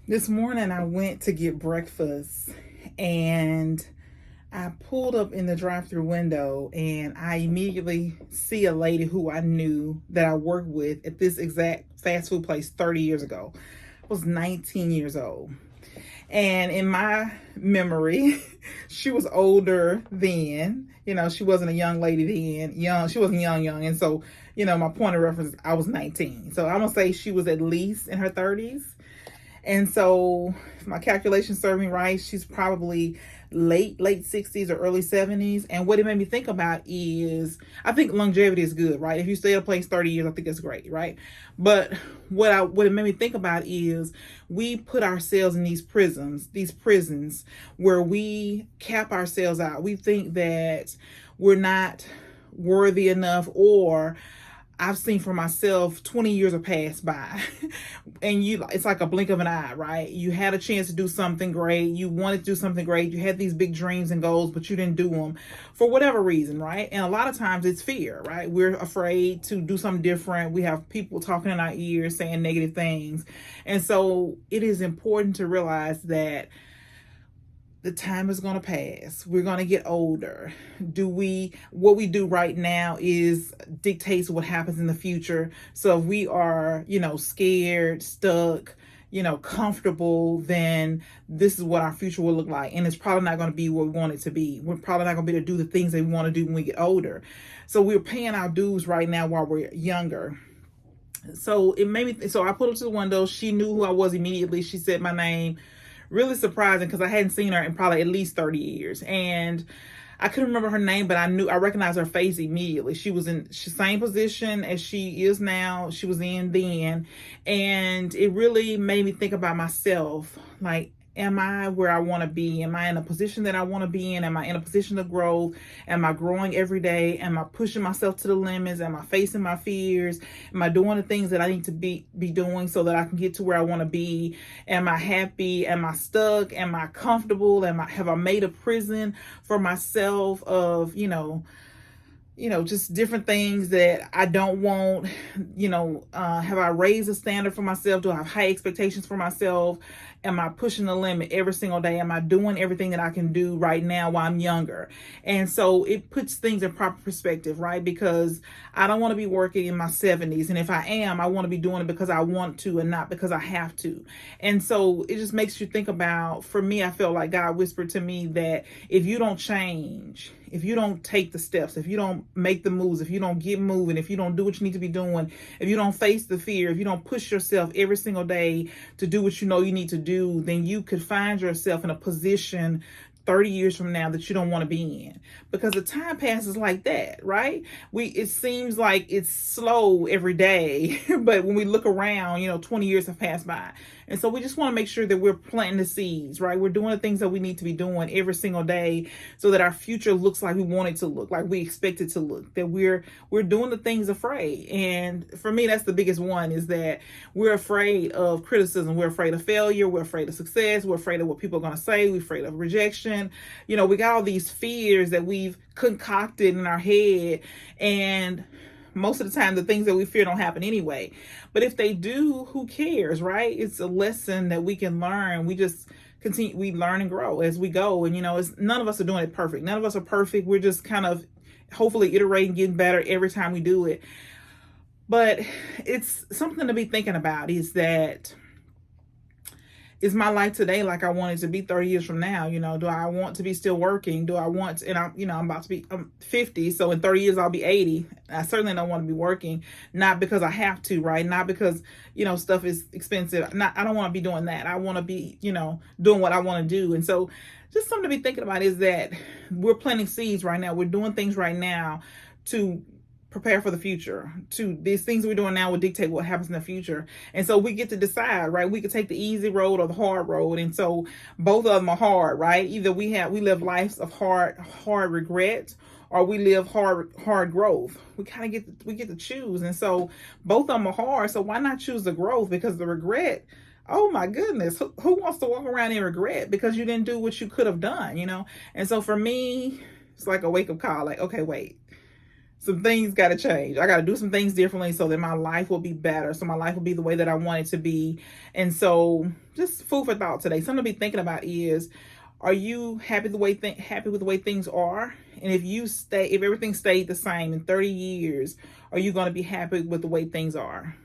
This morning I went to get breakfast and I pulled up in the drive-through window and I immediately see a lady who I knew that I worked with at this exact fast food place 30 years ago. I was 19 years old. And in my memory, she was older then. She wasn't a young lady then. She wasn't young. And so, my point of reference, I was 19. So I'm going to say she was at least in her 30s. And so, if my calculations serve me right, she's probably late 60s or early 70s. And what it made me think about is, I think longevity is good, right? If you stay at a place 30 years, I think that's great, right? But what it made me think about is we put ourselves in these prisons where we cap ourselves out. We think that we're not worthy enough, or I've seen for myself 20 years have passed by and it's like a blink of an eye, right? You had a chance to do something great. You wanted to do something great. You had these big dreams and goals, but you didn't do them for whatever reason, right? And a lot of times it's fear, right? We're afraid to do something different. We have people talking in our ears saying negative things. And so it is important to realize that the time is going to pass. We're going to get older. What we do right now is dictates what happens in the future. So if we are, scared, stuck, comfortable, then this is what our future will look like. And it's probably not going to be what we want it to be. We're probably not going to be able to do the things that we want to do when we get older. So we're paying our dues right now while we're younger. So it made me, so I pulled up to the window. She knew who I was immediately. She said my name. Really surprising because I hadn't seen her in probably at least 30 years. And I couldn't remember her name, but I recognized her face immediately. She was in the same position as she is now. She was in then. And it really made me think about myself. Like, am I where I want to be? Am I in a position that I want to be in? Am I in a position of growth? Am I growing every day? Am I pushing myself to the limits? Am I facing my fears? Am I doing the things that I need to be doing so that I can get to where I want to be? Am I happy? Am I stuck? Am I comfortable? Have I made a prison for myself of, just different things that I don't want? Have I raised the standard for myself? Do I have high expectations for myself? Am I pushing the limit every single day? Am I doing everything that I can do right now while I'm younger? And so it puts things in proper perspective, right? Because I don't want to be working in my 70s. And if I am, I want to be doing it because I want to and not because I have to. And so it just makes you think about, for me, I felt like God whispered to me that if you don't change, if you don't take the steps, if you don't make the moves, if you don't get moving, if you don't do what you need to be doing, if you don't face the fear, if you don't push yourself every single day to do what you know you need to do, then you could find yourself in a position 30 years from now that you don't want to be in, because the time passes like that, right? It seems like it's slow every day, but when we look around, 20 years have passed by. And so we just want to make sure that we're planting the seeds, right? We're doing the things that we need to be doing every single day so that our future looks like we want it to look, like we expect it to look, that we're doing the things afraid. And for me, that's the biggest one, is that we're afraid of criticism. We're afraid of failure. We're afraid of success. We're afraid of what people are going to say. We're afraid of rejection. We got all these fears that we've concocted in our head, and most of the time the things that we fear don't happen anyway. But if they do, who cares, right? It's a lesson that we can learn. We just continue, we learn and grow as we go. And none of us are doing it perfect. None of us are perfect. We're just kind of hopefully iterating, getting better every time we do it. But it's something to be thinking about, is that, is my life today like I want it to be 30 years from now? Do I want to be still working? Do I want to, and I'm about to be, I'm 50. So in 30 years, I'll be 80. I certainly don't want to be working, not because I have to, right? Not because, stuff is expensive. I don't want to be doing that. I want to be, doing what I want to do. And so just something to be thinking about is that we're planting seeds right now. We're doing things right now to prepare for the future. To these things we're doing now will dictate what happens in the future. And so we get to decide, right? We could take the easy road or the hard road. And so both of them are hard, right? Either we live lives of hard regret, or we live hard growth. We get to choose. And so both of them are hard. So why not choose the growth? Because the regret, oh my goodness, who wants to walk around in regret because you didn't do what you could have done, And so for me, it's like a wake up call, like, okay, wait. some things got to change. I got to do some things differently so that my life will be better. So my life will be the way that I want it to be. And so just food for thought today. Something to be thinking about is, are you happy happy with the way things are? And if everything stayed the same in 30 years, are you going to be happy with the way things are?